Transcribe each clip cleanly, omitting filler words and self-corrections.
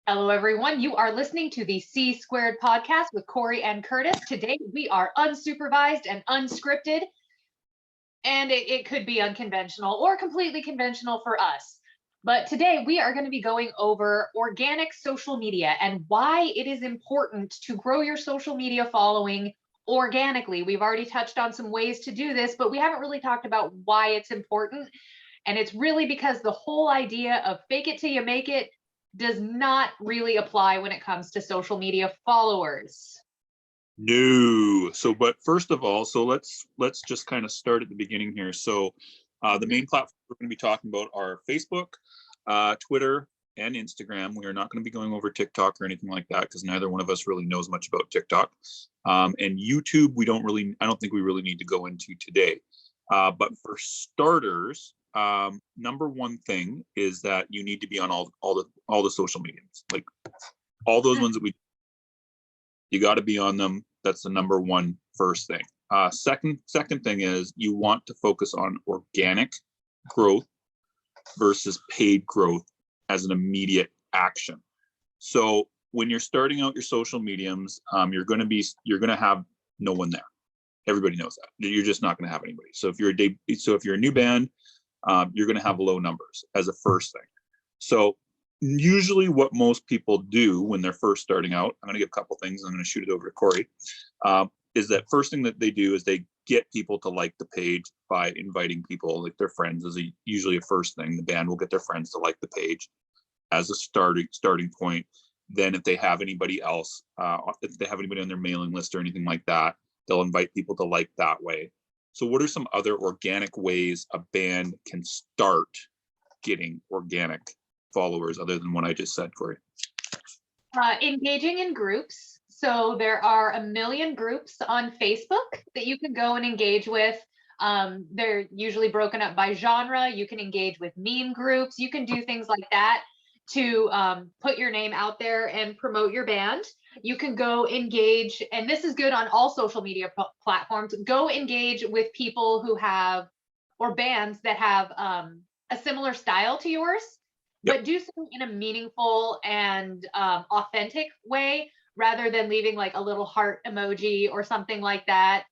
Hello, everyone. You are listening to the C Squared podcast with Corey and Curtis. Today, we are unsupervised and unscripted, and it could be unconventional or completely conventional for us. But today, we are going to be going over organic social media and why it is important to grow your social media following organically. We've already touched on some ways to do this, but we haven't really talked about why it's important. And it's really because the whole idea of fake it till you make it does not really apply when it comes to social media followers. No. But first of all, let's just kind of start at the beginning here. So the main platforms we're going to be talking about are Facebook, Twitter, and Instagram. We are not going to be going over TikTok or anything like that because neither one of us really knows much about TikTok. And YouTube, I don't think we really need to go into today. But for starters, number one thing is that you need to be on all the social mediums, like all those ones that you got to be on them. That's the number one first thing. Second thing is you want to focus on organic growth versus paid growth as an immediate action. So when you're starting out your social mediums, you're going to have no one there. Everybody knows that. You're just not going to have anybody. So if you're a new band, you're going to have low numbers as a first thing. So usually what most people do when they're first starting out, I'm going to give a couple things, I'm going to shoot it over to Corey, is that first thing that they do is they get people to like the page by inviting people, like their friends is usually a first thing. The band will get their friends to like the page as a starting point. Then if they have anybody else, if they have anybody on their mailing list or anything like that, they'll invite people to like that way. So what are some other organic ways a band can start getting organic followers other than what I just said, Corey? Engaging in groups. So there are a million groups on Facebook that you can go and engage with. They're usually broken up by genre. You can engage with meme groups. You can do things like that to put your name out there and promote your band. You can go engage, and this is good on all social media platforms. Go engage with people who have, or bands that have a similar style to yours. Yep. But do so in a meaningful and authentic way rather than leaving like a little heart emoji or something like that.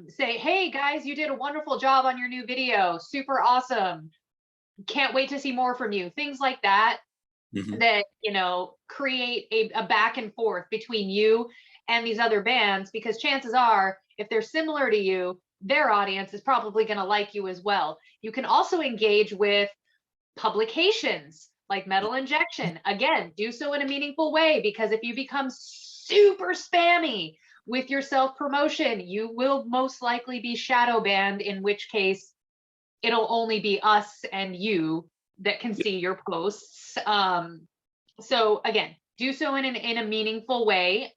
Say, hey guys, you did a wonderful job on your new video. Super awesome. Can't wait to see more from you. Things like that, that, create a back and forth between you and these other bands, because chances are, if they're similar to you, their audience is probably going to like you as well. You can also engage with publications like Metal Injection. Again, do so in a meaningful way, because if you become super spammy with your self-promotion, you will most likely be shadow banned, in which case it'll only be us and you that can see your posts. So again, do so in a meaningful way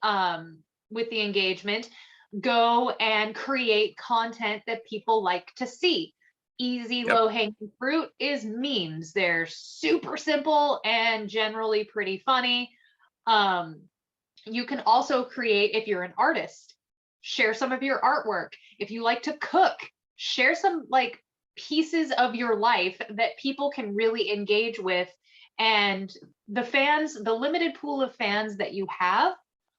with the engagement. Go and create content that people like to see. Easy, low-hanging fruit is memes. They're super simple and generally pretty funny. You can also create, if you're an artist, share some of your artwork. If you like to cook, share some like pieces of your life that people can really engage with. And the limited pool of fans that you have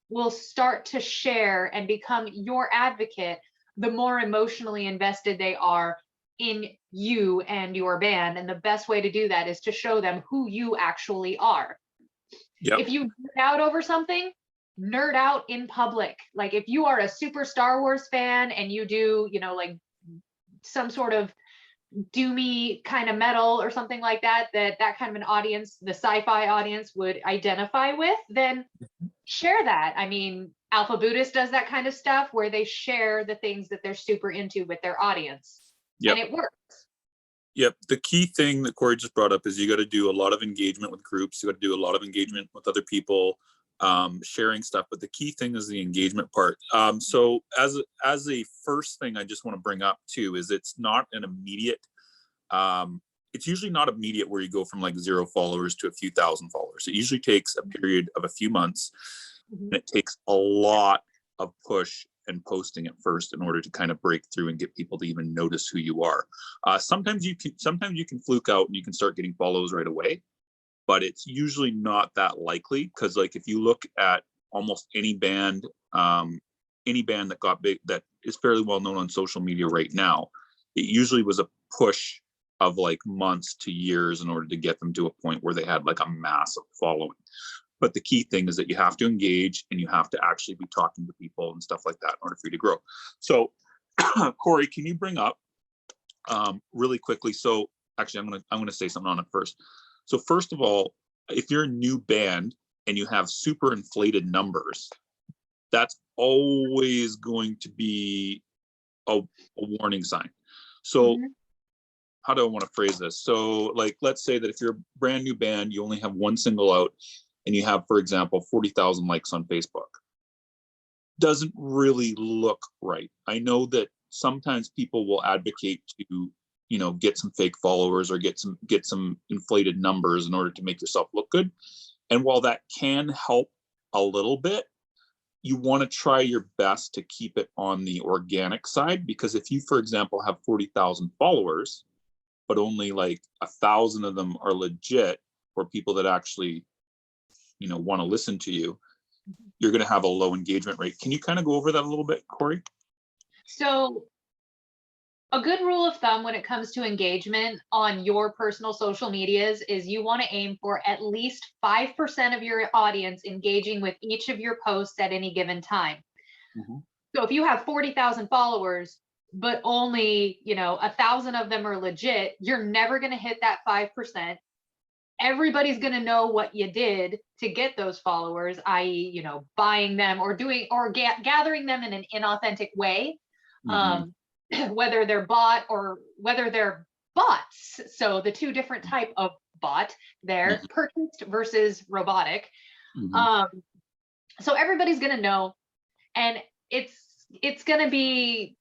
will start to share and become your advocate the more emotionally invested they are in you and your band. And the best way to do that is to show them who you actually are. Yep. If you nerd out over something, nerd out in public. Like if you are a super Star Wars fan and you do, like some sort of doomy kind of metal or something like that, that kind of an audience, the sci-fi audience, would identify with, then share that. I mean, Alpha Buddhist does that kind of stuff where they share the things that they're super into with their audience. Yep. And it works. Yep. The key thing that Corey just brought up is you got to do a lot of engagement with groups. You got to do a lot of engagement with other people, sharing stuff. But the key thing is the engagement part. So as a first thing, I just want to bring up too, is it's not an immediate, it's usually not immediate where you go from like 0 followers to a few thousand followers. It usually takes a period of a few months, and it takes a lot of push and posting at first in order to kind of break through and get people to even notice who you are. Sometimes you can fluke out and you can start getting follows right away. but it's usually not that likely, because like if you look at almost any band that got big, that is fairly well known on social media right now, it usually was a push of like months to years in order to get them to a point where they had like a massive following. But the key thing is that you have to engage and you have to actually be talking to people and stuff like that in order for you to grow. So Corey, can you bring up really quickly? So actually I'm gonna say something on it first. So first of all, if you're a new band and you have super inflated numbers, that's always going to be a warning sign. So how do I want to phrase this? So like, let's say that if you're a brand new band, you only have one single out and you have, for example, 40,000 likes on Facebook. Doesn't really look right. I know that sometimes people will advocate to, you know, get some fake followers or get some inflated numbers in order to make yourself look good. And while that can help a little bit, you want to try your best to keep it on the organic side, because if you, for example, have 40,000 followers, but only like 1,000 of them are legit, or people that actually, you know, want to listen to you, you're going to have a low engagement rate. Can you kind of go over that a little bit, Corey? So a good rule of thumb when it comes to engagement on your personal social medias is you want to aim for at least 5% of your audience engaging with each of your posts at any given time. So if you have 40,000 followers, but only, you know, 1,000 of them are legit, you're never going to hit that 5%. Everybody's going to know what you did to get those followers, i.e., you know, buying them or doing or gathering them in an inauthentic way. Whether they're bought or whether they're bots. So the two different type of bot there, purchased versus robotic. So everybody's going to know, and it's going to be,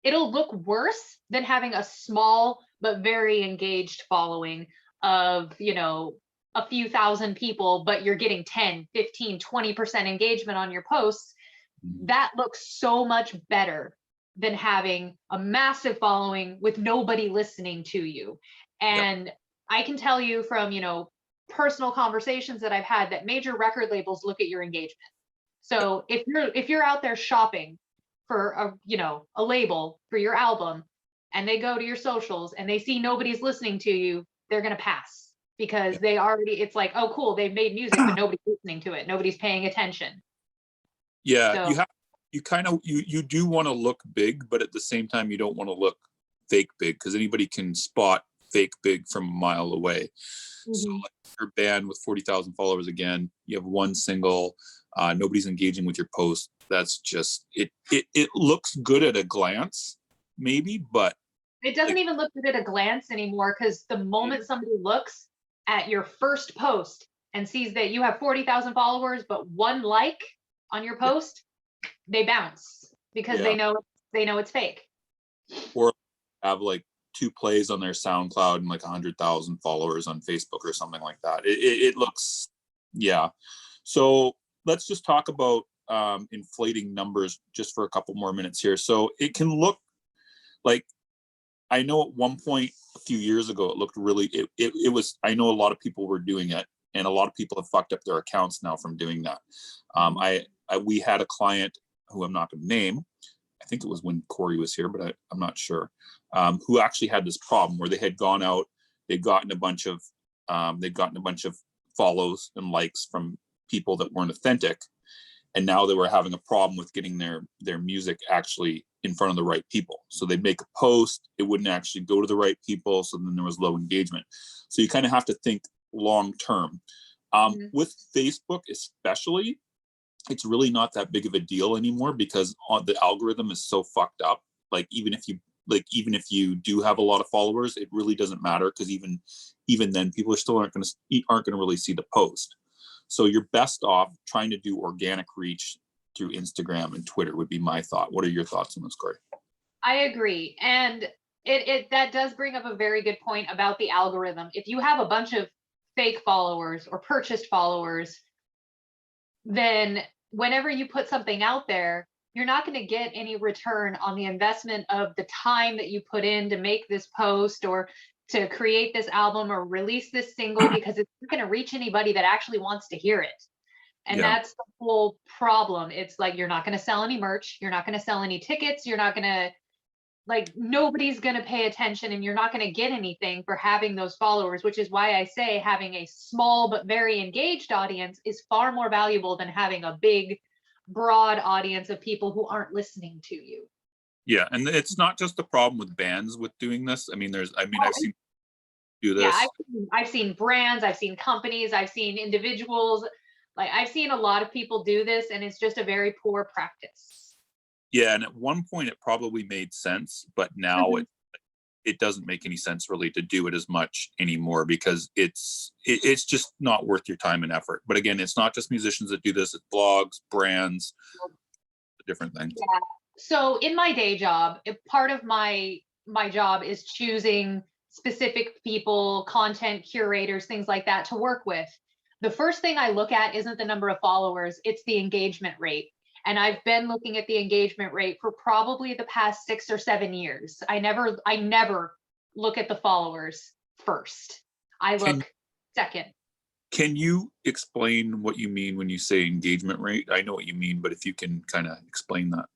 it'll look worse than having a small but very engaged following of, you know, a few thousand people, but you're getting 10, 15, 20% engagement on your posts. That looks so much better than having a massive following with nobody listening to you. And I can tell you from, you know, personal conversations that I've had that major record labels look at your engagement. So if you're out there shopping for a, you know, a label for your album, and they go to your socials and they see nobody's listening to you, they're going to pass, because they already, it's like, oh cool, they've made music but nobody's listening to it, nobody's paying attention. So you do want to look big, but at the same time you don't want to look fake big, because anybody can spot fake big from a mile away. So like your band with 40,000 followers, again, you have one single, nobody's engaging with your post. That's just it looks good at a glance maybe, but it doesn't even look good at a glance anymore, because the moment somebody looks at your first post and sees that you have 40,000 followers but one like on your post, they bounce, because they know it's fake. Or have like 2 plays on their SoundCloud and like 100,000 followers on Facebook or something like that. It looks, So let's just talk about inflating numbers just for a couple more minutes here. So it can look like, I know at one point a few years ago, it looked really, it was, I know a lot of people were doing it, and a lot of people have fucked up their accounts now from doing that. We had a client who I'm not going to name, I think it was when Corey was here, but I'm not sure, who actually had this problem where they had gone out, they'd gotten a bunch of follows and likes from people that weren't authentic, and now they were having a problem with getting their music actually in front of the right people. So they'd make a post, it wouldn't actually go to the right people, so then there was low engagement. So you kind of have to think long term. With Facebook especially, it's really not that big of a deal anymore, because the algorithm is so fucked up. Like even if you do have a lot of followers, it really doesn't matter, because even then people still aren't going to really see the post. So you're best off trying to do organic reach through Instagram and Twitter would be my thought. What are your thoughts on this, Corey? I agree. And it that does bring up a very good point about the algorithm. If you have a bunch of fake followers or purchased followers, then whenever you put something out there, you're not going to get any return on the investment of the time that you put in to make this post, or to create this album or release this single because it's not going to reach anybody that actually wants to hear it. And Yeah. that's the whole problem. It's like, you're not going to sell any merch. You're not going to sell any tickets. You're not going to, like, nobody's going to pay attention, and you're not going to get anything for having those followers, which is why I say having a small but very engaged audience is far more valuable than having a big, broad audience of people who aren't listening to you. Yeah, and it's not just the problem with bands with doing this. I mean, I've seen do Yeah, this. I've seen brands, I've seen companies, I've seen individuals. Like, I've seen a lot of people do this, and it's just a very poor practice. Yeah, and at one point it probably made sense, but now Mhm. it doesn't make any sense really to do it as much anymore, because it's just not worth your time and effort. But again, it's not just musicians that do this, it's blogs, brands, different things. Yeah. So in my day job, part of my job is choosing specific people, content curators, things like that to work with. The first thing I look at isn't the number of followers, it's the engagement rate. And I've been looking at the engagement rate for probably the past 6 or 7 years. I never look at the followers first. I Can look second. can you explain what you mean when you say engagement rate? I know what you mean, but if you can kind of explain that.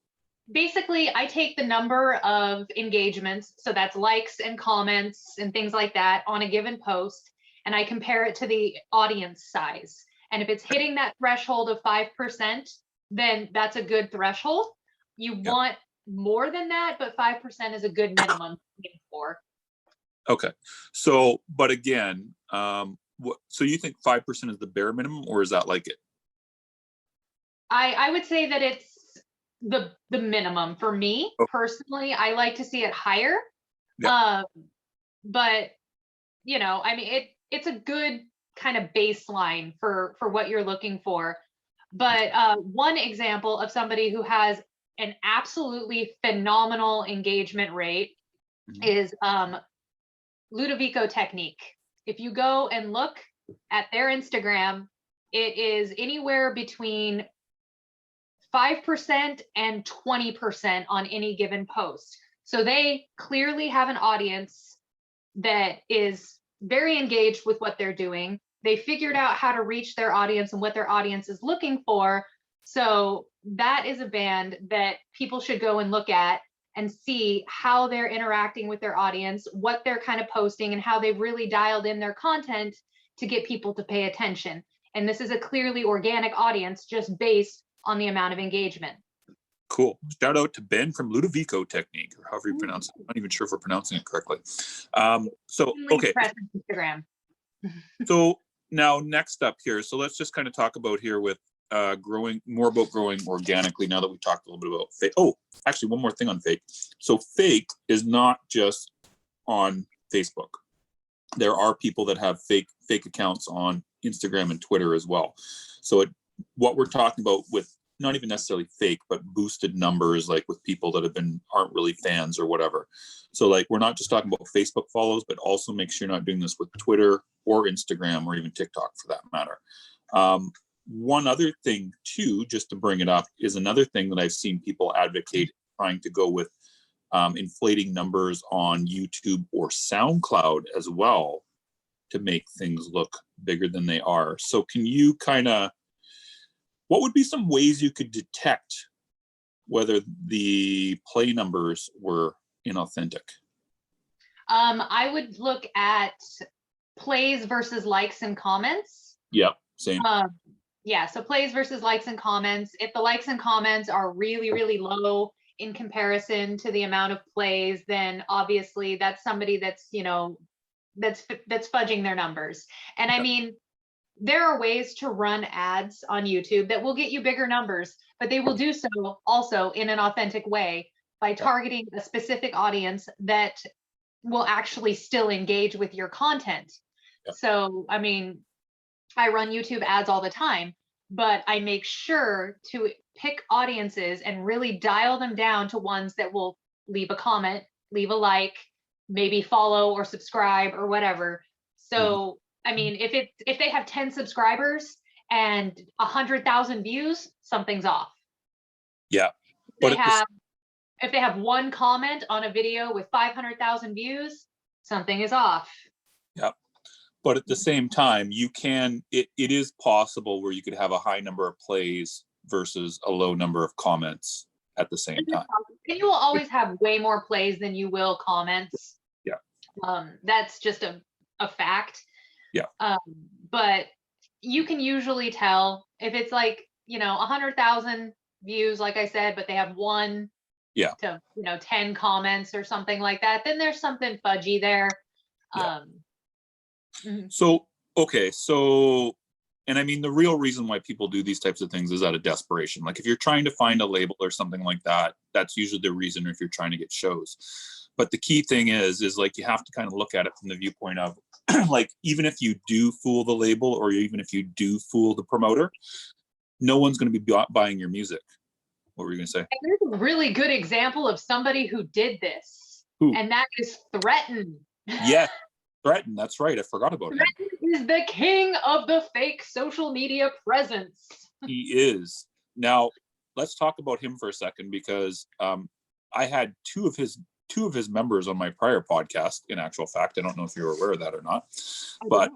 Basically, I take the number of engagements, so that's likes and comments and things like that on a given post, and I compare it to the audience size. And if it's hitting that threshold of 5%, then that's a good threshold. You Yeah. want more than that, but 5% is a good minimum to aim for. Okay. So, but again, so you think 5% is the bare minimum, or is that like it? I would say that it's the minimum for me Oh, personally. I like to see it higher. yeah. But I mean, it's a good kind of baseline for what you're looking for. But one example of somebody who has an absolutely phenomenal engagement rate Mhm. is Ludovico Technique. If you go and look at their Instagram, it is anywhere between 5% and 20% on any given post. So they clearly have an audience that is very engaged with what they're doing. They figured out how to reach their audience and what their audience is looking for. So that is a band that people should go and look at and see how they're interacting with their audience, what they're kind of posting, and how they've really dialed in their content to get people to pay attention. And this is a clearly organic audience just based on the amount of engagement. Cool. Shout out to Ben from Ludovico Technique, or however you pronounce it. I'm not even sure if we're pronouncing it correctly. So, okay. Instagram. So now next up here, so let's just kind of talk about here with growing organically, now that we talked a little bit about fake. Oh, actually one more thing on fake. So fake is not just on Facebook. There are people that have fake accounts on Instagram and Twitter as well. So what we're talking about with not even necessarily fake, but boosted numbers, like with people that aren't really fans or whatever. So like, we're not just talking about Facebook follows, but also make sure you're not doing this with Twitter or Instagram or even TikTok for that matter. One other thing too, just to bring it up, is another thing that I've seen people advocate trying to go with inflating numbers on YouTube or SoundCloud as well to make things look bigger than they are. So can you what would be some ways you could detect whether the play numbers were inauthentic? I would look at plays versus likes and comments. Yep, same. Yeah, so plays versus likes and comments. If the likes and comments are really, really low in comparison to the amount of plays, then obviously that's somebody that's, that's fudging their numbers. And I mean, there are ways to run ads on YouTube that will get you bigger numbers, but they will do so also in an authentic way by targeting a specific audience that will actually still engage with your content. So, I mean, I run YouTube ads all the time, but I make sure to pick audiences and really dial them down to ones that will leave a comment, leave a like, maybe follow or subscribe or whatever. So, I mean, if they have 10 subscribers and 100,000 views, something's off. Yeah. If they have one comment on a video with 500,000 views, something is off. Yep. But at the same time, it is possible where you could have a high number of plays versus a low number of comments at the same time. And you will always have way more plays than you will comments. Yeah. That's just a fact. Yeah. But you can usually tell if it's like, 100,000 views, like I said, but they have 1 to 10 comments or something like that, then there's something fudgy there. Yeah. Mhm. So, okay. So, and I mean, the real reason why people do these types of things is out of desperation. Like if you're trying to find a label or something like that, that's usually the reason, or if you're trying to get shows. But the key thing is like, you have to kind of look at it from the viewpoint of like, even if you do fool the label, or even if you do fool the promoter, no one's going to be buying your music. What were you going to say? And there's a really good example of somebody who did this. Who? And that is Threaten. Yeah, Threaten. That's right. I forgot about him. Threaten is the king of the fake social media presence. He is. Now, let's talk about him for a second, because I had two of his members on my prior podcast. In actual fact, I don't know if you're aware of that or not, but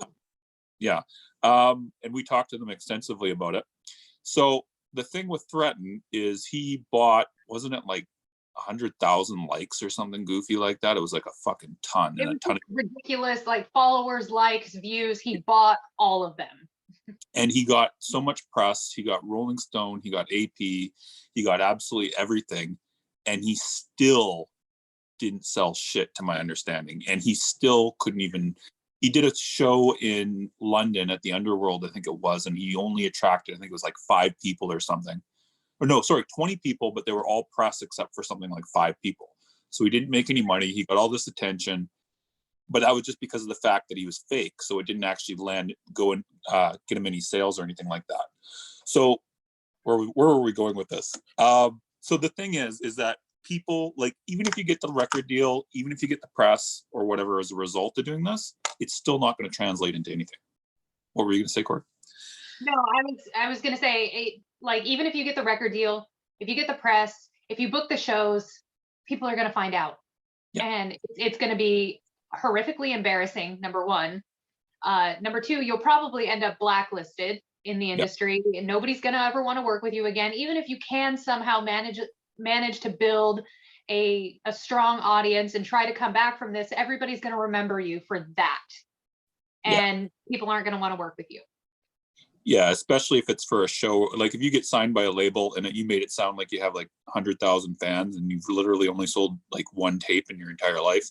yeah, and we talked to them extensively about it. So the thing with Threaten is he bought, wasn't it like 100,000 likes or something goofy like that? It was like a fucking ton. It And a was ton of, ridiculous, like followers, likes, views. He bought all of them. and he got so much press. He got Rolling Stone, he got AP, he got absolutely everything, and he still didn't sell shit, to my understanding. And he still couldn't even, he did a show in London at the Underworld, I think it was, and he only attracted, I think it was like 5 people or something. Or no, sorry, 20 people, but they were all press except for something like 5 people. So he didn't make any money. He got all this attention, but that was just because of the fact that he was fake. So it didn't actually go and get him any sales or anything like that. So where were we going with this? So the thing is that people, like, even if you get the record deal, even if you get the press or whatever as a result of doing this, it's still not going to translate into anything. What were you going to say, Corey? No, I was going to say, like, even if you get the record deal, if you get the press, if you book the shows, people are going to find out. Yeah. And it's going to be horrifically embarrassing, number one. Number two, you'll probably end up blacklisted in the industry, and nobody's going to ever want to work with you again, even if you can somehow manage to build a strong audience and try to come back from this. Everybody's going to remember you for that, and people aren't going to want to work with you. Yeah, especially if it's for a show. Like if you get signed by a label and you made it sound like you have like 100,000 fans and you've literally only sold like 1 tape in your entire life,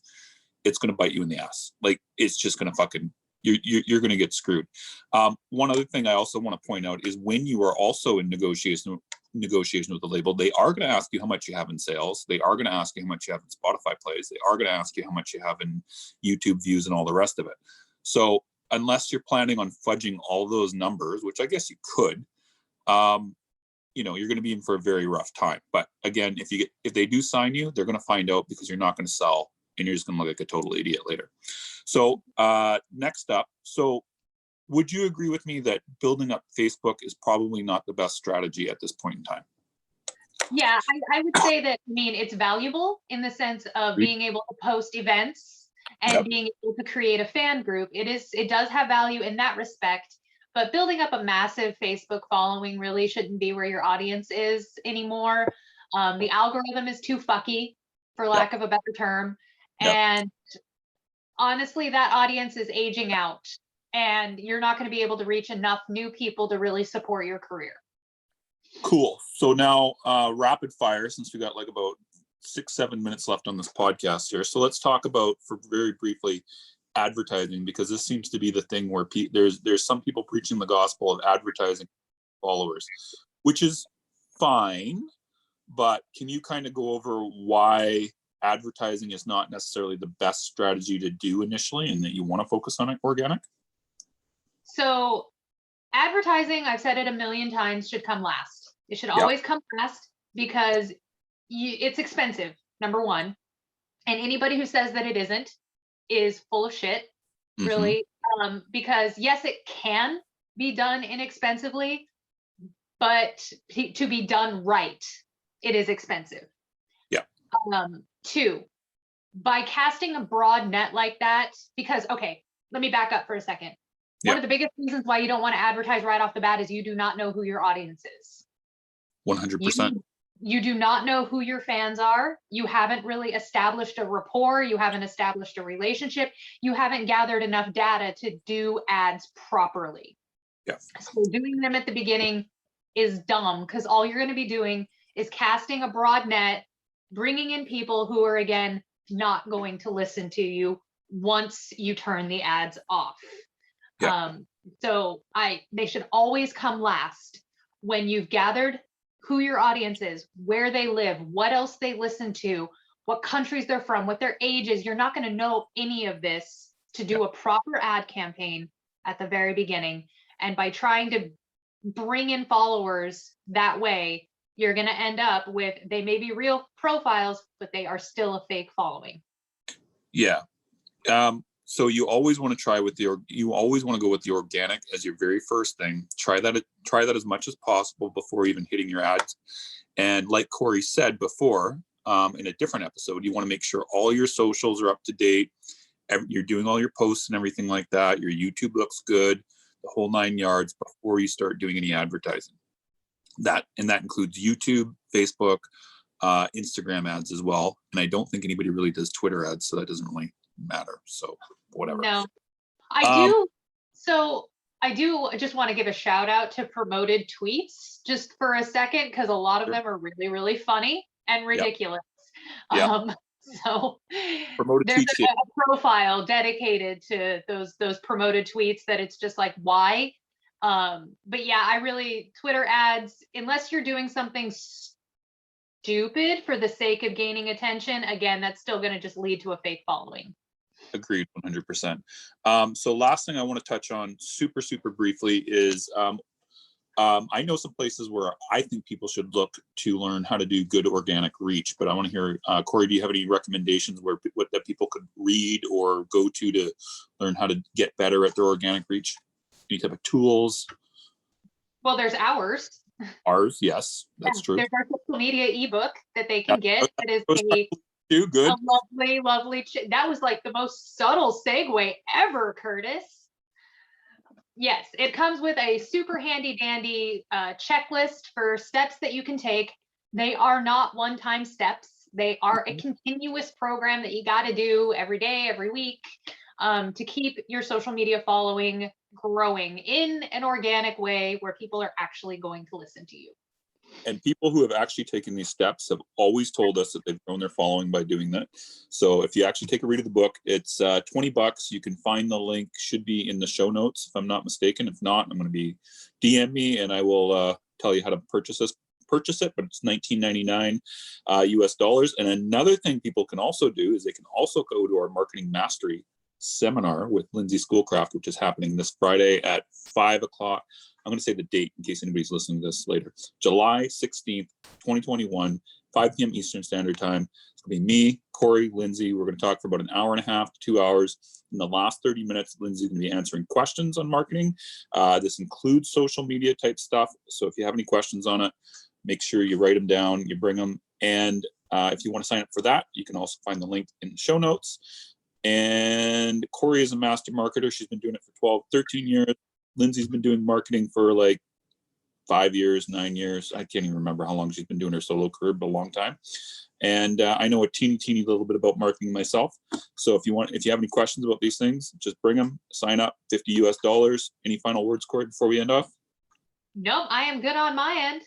it's going to bite you in the ass. Like it's just going to fucking, you're going to get screwed. One other thing I also want to point out is when you are also in negotiation with the label, they are going to ask you how much you have in sales. They are going to ask you how much you have in Spotify plays. They are going to ask you how much you have in YouTube views and all the rest of it. So unless you're planning on fudging all those numbers, which I guess you could, you're going to be in for a very rough time. But again, if they do sign you, they're going to find out because you're not going to sell and you're just going to look like a total idiot later. So next up, so would you agree with me that building up Facebook is probably not the best strategy at this point in time? Yeah, I would say that, it's valuable in the sense of being able to post events and being able to create a fan group. It does have value in that respect, but building up a massive Facebook following really shouldn't be where your audience is anymore. The algorithm is too fucky, for lack of a better term. And honestly, that audience is aging out, and you're not going to be able to reach enough new people to really support your career. Cool. So now rapid fire, since we got like about 6-7 minutes left on this podcast here. So let's talk about, for very briefly, advertising, because this seems to be the thing where there's some people preaching the gospel of advertising followers, which is fine, but can you kind of go over why advertising is not necessarily the best strategy to do initially, and that you want to focus on organic? So advertising, I've said it a million times, should come last. It should always come last, because it's expensive, number one. And anybody who says that it isn't is full of shit, really. Because yes, it can be done inexpensively, but to be done right, it is expensive. 2, by casting a broad net like that, because, okay, let me back up for a second. One of the biggest reasons why you don't want to advertise right off the bat is you do not know who your audience is. 100%. You do not know who your fans are. You haven't really established a rapport. You haven't established a relationship. You haven't gathered enough data to do ads properly. Yeah. So doing them at the beginning is dumb, because all you're going to be doing is casting a broad net, bringing in people who are, again, not going to listen to you once you turn the ads off. Yeah. So they should always come last when you've gathered who your audience is, where they live, what else they listen to, what countries they're from, what their age is. You're not going to know any of this to do a proper ad campaign at the very beginning. And by trying to bring in followers that way, you're going to end up with, they may be real profiles, but they are still a fake following. Yeah. So you always want to try with you always want to go with the organic as your very first thing. Try that as much as possible before even hitting your ads. And like Corey said before, in a different episode, you want to make sure all your socials are up to date. You're doing all your posts and everything like that. Your YouTube looks good, the whole 9 yards before you start doing any advertising. That includes YouTube, Facebook, Instagram ads as well. And I don't think anybody really does Twitter ads, so that doesn't really matter. So whatever. No, I do. So I do just want to give a shout out to promoted tweets just for a second, because a lot of them are really, really funny and ridiculous. Yeah. So Promoted there's tweets, a profile dedicated to those promoted tweets that it's just like, why? But yeah, Twitter ads, unless you're doing something stupid for the sake of gaining attention, again, that's still going to just lead to a fake following. Agreed, 100%. So last thing I want to touch on super briefly is I know some places where I think people should look to learn how to do good organic reach, but I want to hear, Corey, do you have any recommendations that people could read or go to learn how to get better at their organic reach? Any type of tools? Well, there's ours. Ours, yes, that's true. There's our social media ebook that they can get. That is good. A lovely. That was like the most subtle segue ever, Curtis. Yes, it comes with a super handy dandy checklist for steps that you can take. They are not one-time steps. They are a continuous program that you got to do every day, every week, to keep your social media following growing in an organic way where people are actually going to listen to you. And people who have actually taken these steps have always told us that they've grown their following by doing that. So if you actually take a read of the book, it's $20. You can find the link, should be in the show notes, if I'm not mistaken. If not, I'm going to be DM me and I will tell you how to purchase it, but it's $19.99 US dollars. And another thing people can also do is they can also go to our Marketing Mastery seminar with Lindsay Schoolcraft, which is happening this Friday at 5 o'clock. I'm going to say the date in case anybody's listening to this later. July 16th, 2021, 5 p.m. Eastern Standard Time. It's going to be me, Corey, Lindsay. We're going to talk for about an hour and a half to 2 hours. In the last 30 minutes, Lindsay's going to be answering questions on marketing. This includes social media type stuff. So if you have any questions on it, make sure you write them down, you bring them. And if you want to sign up for that, you can also find the link in the show notes. And Corey is a master marketer. She's been doing it for 13 years. Lindsay's been doing marketing for like 5 years, 9 years. I can't even remember how long she's been doing her solo career, but a long time. And I know a teeny little bit about marketing myself. So if you have any questions about these things, just bring them, sign up, $50 US. Any final words, Corey, before we end off? Nope, I am good on my end.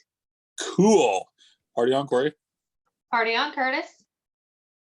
Cool. Party on, Corey. Party on, Curtis.